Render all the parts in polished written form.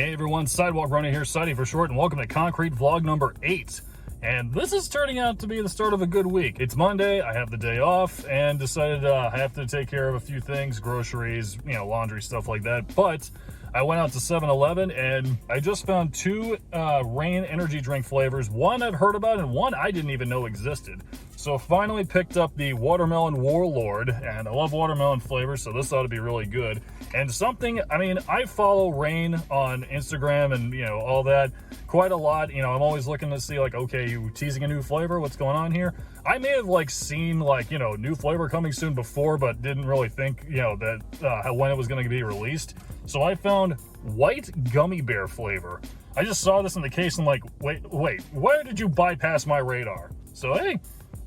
Hey everyone, Sidewalk running here, Sidey for short, and welcome to Concrete Vlog number 8. And this is turning out to be the start of a good week. It's Monday, I have the day off, and decided I have to take care of a few things, groceries, laundry, stuff like that. But I went out to 7-Eleven and I just found two Rain energy drink flavors. One I've heard about and one I didn't even know existed. So finally picked up the Watermelon Warlord, and I love watermelon flavors, so this ought to be really good. And something, I follow Rain on Instagram and, all that quite a lot. I'm always looking to see, okay, you teasing a new flavor? What's going on here? I may have, seen, new flavor coming soon before, but didn't really think, that when it was going to be released. So I found white gummy bear flavor. I just saw this in the case and wait, where did you bypass my radar? So, hey,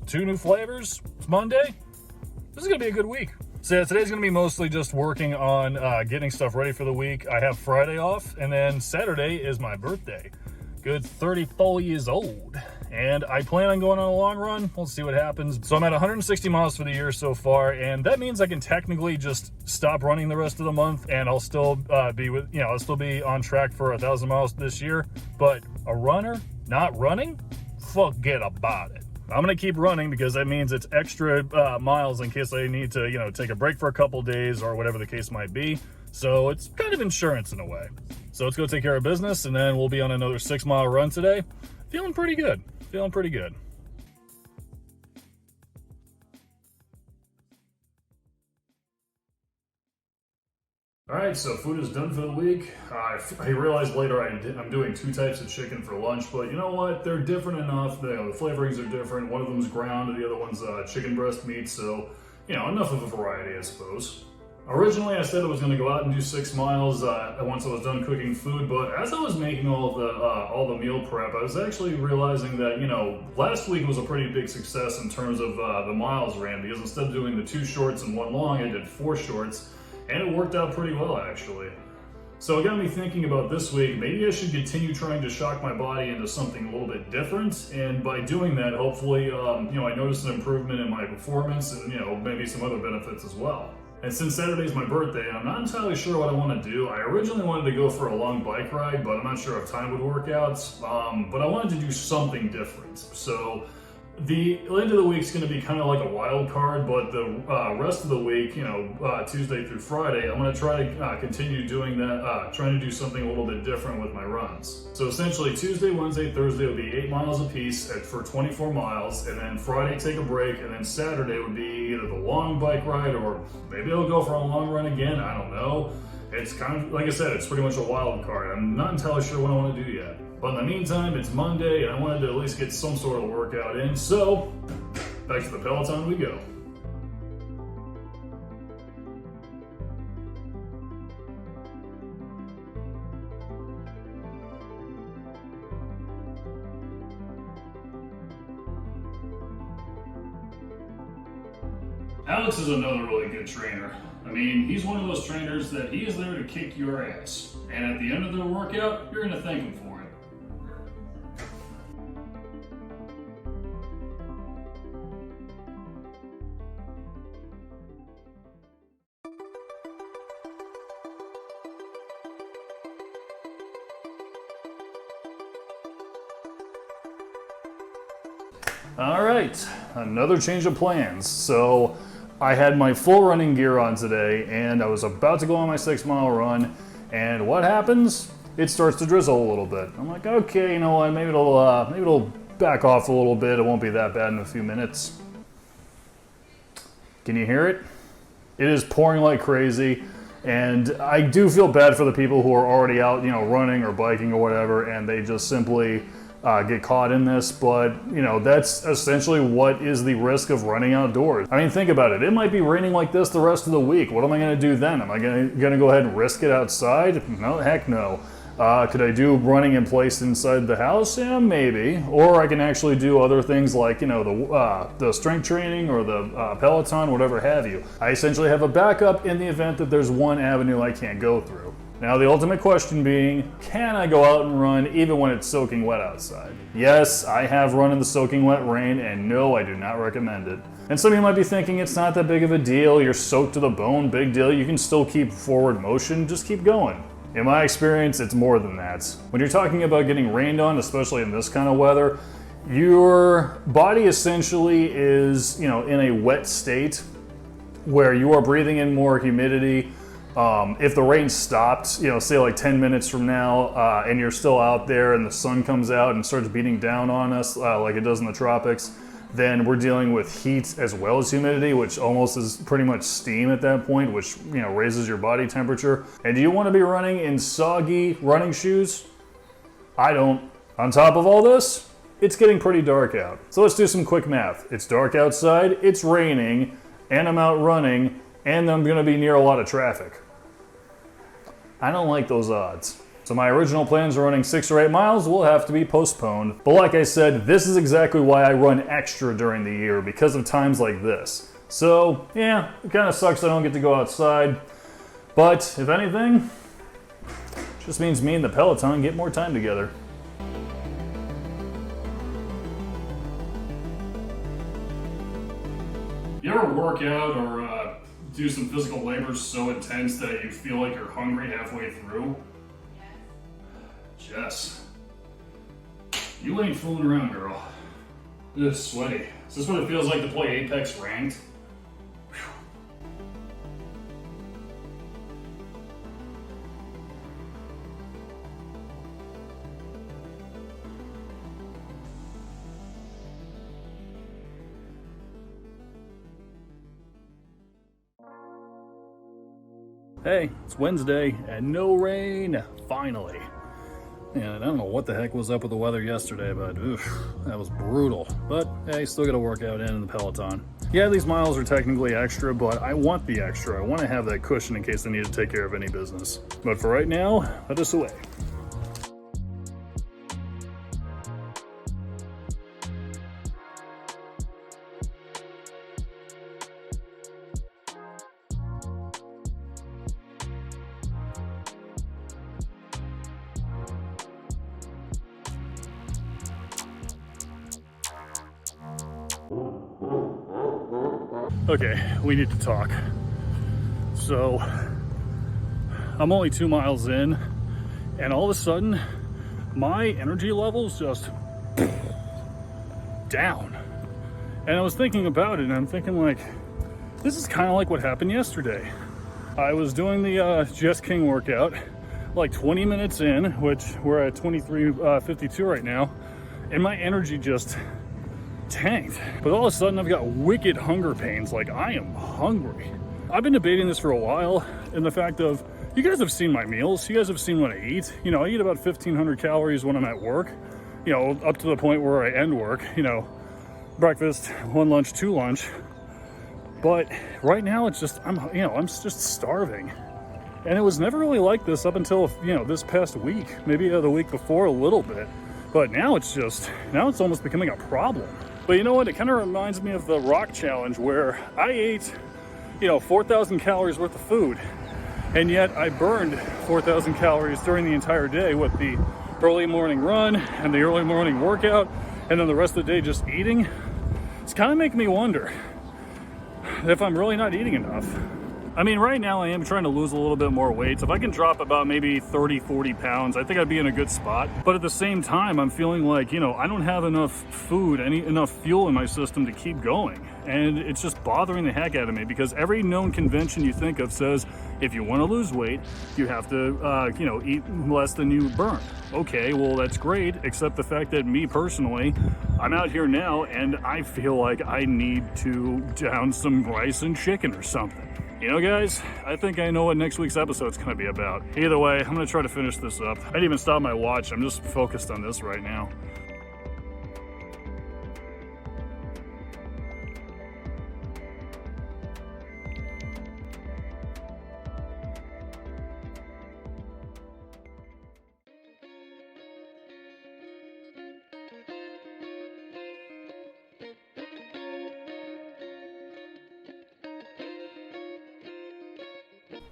2 new flavors. It's Monday. This is going to be a good week. So yeah, today's going to be mostly just working on getting stuff ready for the week. I have Friday off, and then Saturday is my birthday. Good 34 years old. And I plan on going on a long run. We'll see what happens. So I'm at 160 miles for the year so far, and that means I can technically just stop running the rest of the month, and I'll still I'll still be on track for 1,000 miles this year. But a runner not running? Forget about it. I'm going to keep running because that means it's extra miles in case I need to, take a break for a couple days or whatever the case might be. So it's kind of insurance in a way. So let's go take care of business, and then we'll be on another 6-mile run today. Feeling pretty good. Feeling pretty good. All right, so food is done for the week. I realized later I'm doing 2 types of chicken for lunch, but you know what? They're different enough. The flavorings are different. One of them's ground, and the other one's chicken breast meat. So, enough of a variety, I suppose. Originally, I said I was going to go out and do 6 miles once I was done cooking food, but as I was making all the meal prep, I was actually realizing that last week was a pretty big success in terms of the miles ran, because instead of doing the 2 shorts and 1 long, I did 4 shorts. And it worked out pretty well, actually. So it got me thinking about this week, maybe I should continue trying to shock my body into something a little bit different. And by doing that, hopefully, I noticed an improvement in my performance and, maybe some other benefits as well. And since Saturday's my birthday, I'm not entirely sure what I want to do. I originally wanted to go for a long bike ride, but I'm not sure if time would work out. But I wanted to do something different. So the end of the week's going to be kind of like a wild card, but the rest of the week, Tuesday through Friday, I'm going to try to continue doing that, trying to do something a little bit different with my runs. So essentially Tuesday, Wednesday, Thursday would be 8 miles apiece for 24 miles, and then Friday take a break, and then Saturday would be either the long bike ride or maybe I'll go for a long run again, I don't know. It's kind of, like I said, it's pretty much a wild card. I'm not entirely sure what I want to do yet. But in the meantime, it's Monday, and I wanted to at least get some sort of workout in, so back to the Peloton we go. Alex is another really good trainer. He's one of those trainers that he is there to kick your ass. And at the end of the workout, you're going to thank him for it. All right, another change of plans. So I had my full running gear on today, and I was about to go on my 6-mile run, and what happens? It starts to drizzle a little bit. I'm like, okay, you know what? Maybe it'll back off a little bit. It won't be that bad in a few minutes. Can you hear it? It is pouring like crazy, and I do feel bad for the people who are already out, running or biking or whatever, and they just simply get caught in this, but that's essentially what is the risk of running outdoors. Think about it. It might be raining like this the rest of the week. What am I going to do then? Am I going to go ahead and risk it outside? No, heck no. Could I do running in place inside the house? Yeah, maybe. Or I can actually do other things like, the strength training or the Peloton, whatever have you. I essentially have a backup in the event that there's one avenue I can't go through. Now the ultimate question being, can I go out and run even when it's soaking wet outside? Yes, I have run in the soaking wet rain, and no, I do not recommend it. And some of you might be thinking it's not that big of a deal, you're soaked to the bone, big deal, you can still keep forward motion, just keep going. In my experience, it's more than that. When you're talking about getting rained on, especially in this kind of weather, your body essentially is, in a wet state where you are breathing in more humidity. If the rain stopped, say like 10 minutes from now, and you're still out there and the sun comes out and starts beating down on us like it does in the tropics, then we're dealing with heat as well as humidity, which almost is pretty much steam at that point, which raises your body temperature. And do you want to be running in soggy running shoes? I don't. On top of all this, it's getting pretty dark out. So let's do some quick math. It's dark outside, it's raining, and I'm out running, and I'm gonna be near a lot of traffic. I don't like those odds. So my original plans of running 6 or 8 miles will have to be postponed. But like I said, this is exactly why I run extra during the year, because of times like this. So yeah, it kind of sucks I don't get to go outside. But if anything, it just means me and the Peloton get more time together. You ever work out or do some physical labor so intense that you feel like you're hungry halfway through? Jess, you ain't fooling around, girl. This is sweaty. Is this what it feels like to play Apex Ranked? Hey, it's Wednesday and no rain, finally. And I don't know what the heck was up with the weather yesterday, but that was brutal. But hey, still got a workout in the Peloton. Yeah, these miles are technically extra, but I want the extra. I want to have that cushion in case I need to take care of any business. But for right now, let us away. Okay, we need to talk. So, I'm only 2 miles in, and all of a sudden, my energy level's just down. And I was thinking about it, and I'm thinking like, this is kind of like what happened yesterday. I was doing the Jess King workout, like 20 minutes in, which we're at 23:52 right now, and my energy just tanked. But all of a sudden I've got wicked hunger pains, like I am hungry. I've been debating this for a while, and the fact of, you guys have seen my meals, you guys have seen what I eat. I eat about 1,500 calories when I'm at work, up to the point where I end work, breakfast, 1 lunch, 2 lunch. But right now it's just, I'm just starving. And it was never really like this up until, this past week, maybe the week before a little bit. But now it's almost becoming a problem. But you know what? It kind of reminds me of the rock challenge where I ate, 4,000 calories worth of food. And yet I burned 4,000 calories during the entire day with the early morning run and the early morning workout. And then the rest of the day just eating. It's kind of making me wonder if I'm really not eating enough. I mean, right now I am trying to lose a little bit more weight. So if I can drop about maybe 30, 40 pounds, I think I'd be in a good spot. But at the same time, I'm feeling like, I don't have enough food, enough fuel in my system to keep going. And it's just bothering the heck out of me because every known convention you think of says, if you want to lose weight, you have to, eat less than you burn. Okay, well, that's great, except the fact that me personally, I'm out here now and I feel like I need to down some rice and chicken or something. Guys, I think I know what next week's episode's gonna be about. Either way, I'm gonna try to finish this up. I didn't even stop my watch. I'm just focused on this right now.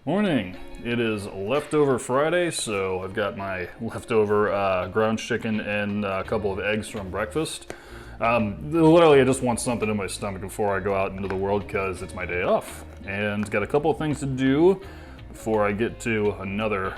Morning. It is leftover Friday, so I've got my leftover ground chicken and a couple of eggs from breakfast. Literally, I just want something in my stomach before I go out into the world because it's my day off. And got a couple of things to do, before I get to another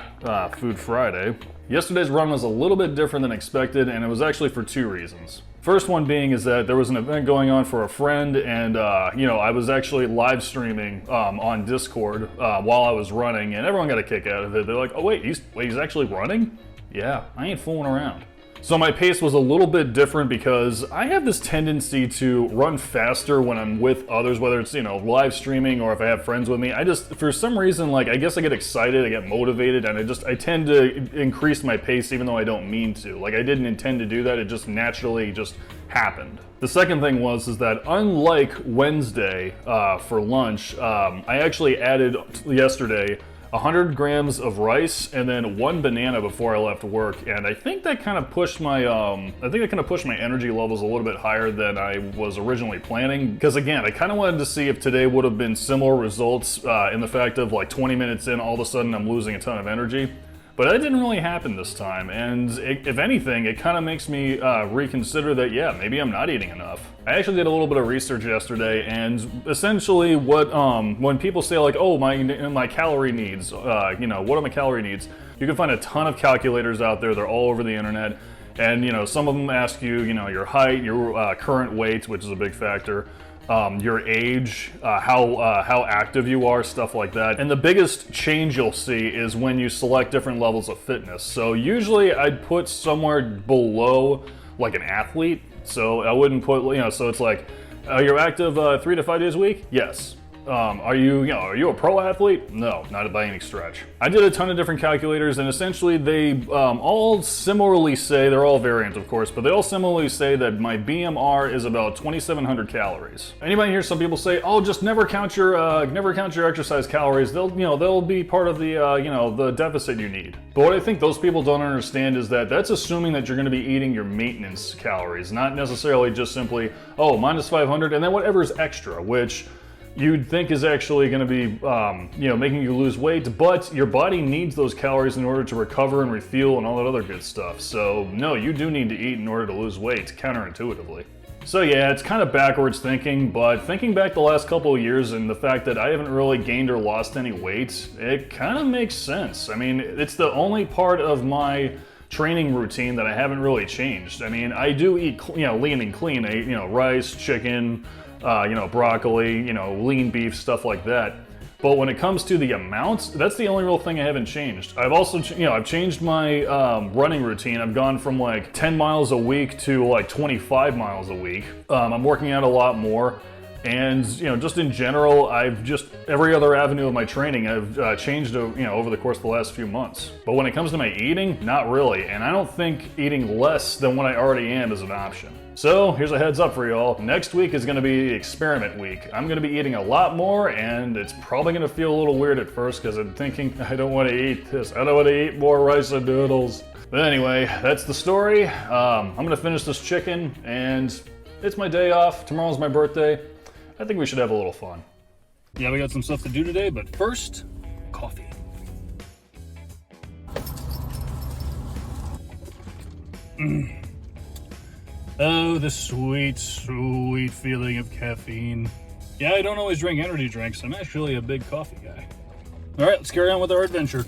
Food Friday. Yesterday's run was a little bit different than expected, and it was actually for two reasons. First one being is that there was an event going on for a friend, and you know, I was actually live streaming on Discord while I was running, and everyone got a kick out of it. They're like, "Oh wait, he's actually running? Yeah, I ain't fooling around." So my pace was a little bit different because I have this tendency to run faster when I'm with others, whether it's, you know, live streaming or if I have friends with me. I just, for some reason, like, I guess I get excited, I get motivated, and I tend to increase my pace even though I don't mean to. Like, I didn't intend to do that, it just naturally just happened. The second thing is that unlike Wednesday for lunch, I actually added yesterday 100 grams of rice and then 1 banana before I left work, and I think that kind of pushed my energy levels a little bit higher than I was originally planning. Because again, I kind of wanted to see if today would have been similar results in the fact of like 20 minutes in, all of a sudden I'm losing a ton of energy. But that didn't really happen this time, and if anything, it kind of makes me reconsider that, yeah, maybe I'm not eating enough. I actually did a little bit of research yesterday, and essentially what, when people say like, oh, my calorie needs, you know, what are my calorie needs? You can find a ton of calculators out there, they're all over the internet, and you know, some of them ask you, you know, your height, your current weight, which is a big factor, your age, how active you are, stuff like that. And the biggest change you'll see is when you select different levels of fitness. So usually I'd put somewhere below like an athlete. So I wouldn't put, you know, so it's like, you're active 3 to 5 days a week? Yes. Are you a pro athlete? No, not by any stretch. I did a ton of different calculators, and essentially they all similarly say, they're all variant of course, but they all similarly say that my BMR is about 2,700 calories. Anybody hear some people say, oh, just never count your exercise calories. They'll be part of the the deficit you need. But what I think those people don't understand is that that's assuming that you're going to be eating your maintenance calories, not necessarily just simply, oh, minus 500 and then whatever's extra, which you'd think is actually going to be, making you lose weight, but your body needs those calories in order to recover and refuel and all that other good stuff. So no, you do need to eat in order to lose weight, counterintuitively. So yeah, it's kind of backwards thinking, but thinking back the last couple of years and the fact that I haven't really gained or lost any weight, it kind of makes sense. I mean, it's the only part of my training routine that I haven't really changed. I mean, I do eat, lean and clean. I eat, rice, chicken, broccoli, lean beef, stuff like that. But when it comes to the amounts, that's the only real thing I haven't changed. I've also, I've changed my running routine. I've gone from like 10 miles a week to like 25 miles a week. I'm working out a lot more. And, just in general, every other avenue of my training, I've changed, over the course of the last few months. But when it comes to my eating, not really. And I don't think eating less than what I already am is an option. So here's a heads up for y'all. Next week is gonna be experiment week. I'm gonna be eating a lot more, and it's probably gonna feel a little weird at first because I'm thinking, I don't wanna eat this. I don't wanna eat more rice and noodles. But anyway, that's the story. I'm gonna finish this chicken, and it's my day off. Tomorrow's my birthday. I think we should have a little fun. Yeah, we got some stuff to do today, but first, coffee. Oh, the sweet, sweet feeling of caffeine. Yeah, I don't always drink energy drinks. I'm actually a big coffee guy. All right, let's carry on with our adventure.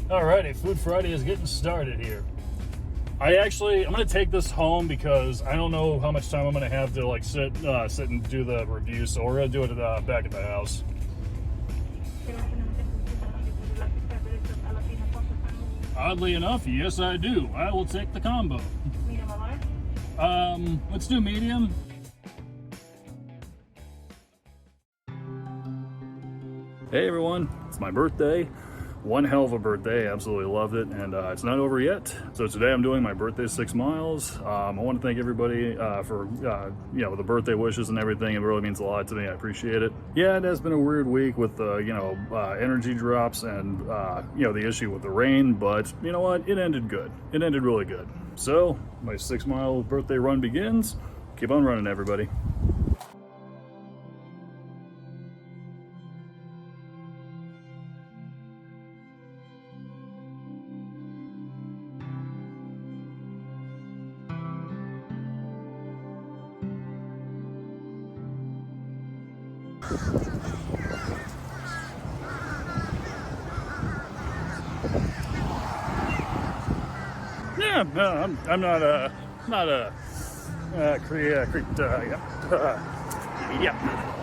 Alrighty, Food Friday is getting started here. I'm gonna take this home because I don't know how much time I'm gonna have to like sit and do the review, so we're gonna do it back at the house. Oddly enough, yes I do. I will take the combo. Medium or large? Let's do medium. Hey everyone, it's my birthday. One hell of a birthday, absolutely loved it, and it's not over yet. So today I'm doing my birthday 6 miles. I want to thank everybody for the birthday wishes and everything. It really means a lot to me. I appreciate it. Yeah, it has been a weird week with energy drops and the issue with the rain, but you know what? It ended good. It ended really good. So my 6 mile birthday run begins. Keep on running, everybody. Yeah, no, I'm not a creep. Yeah.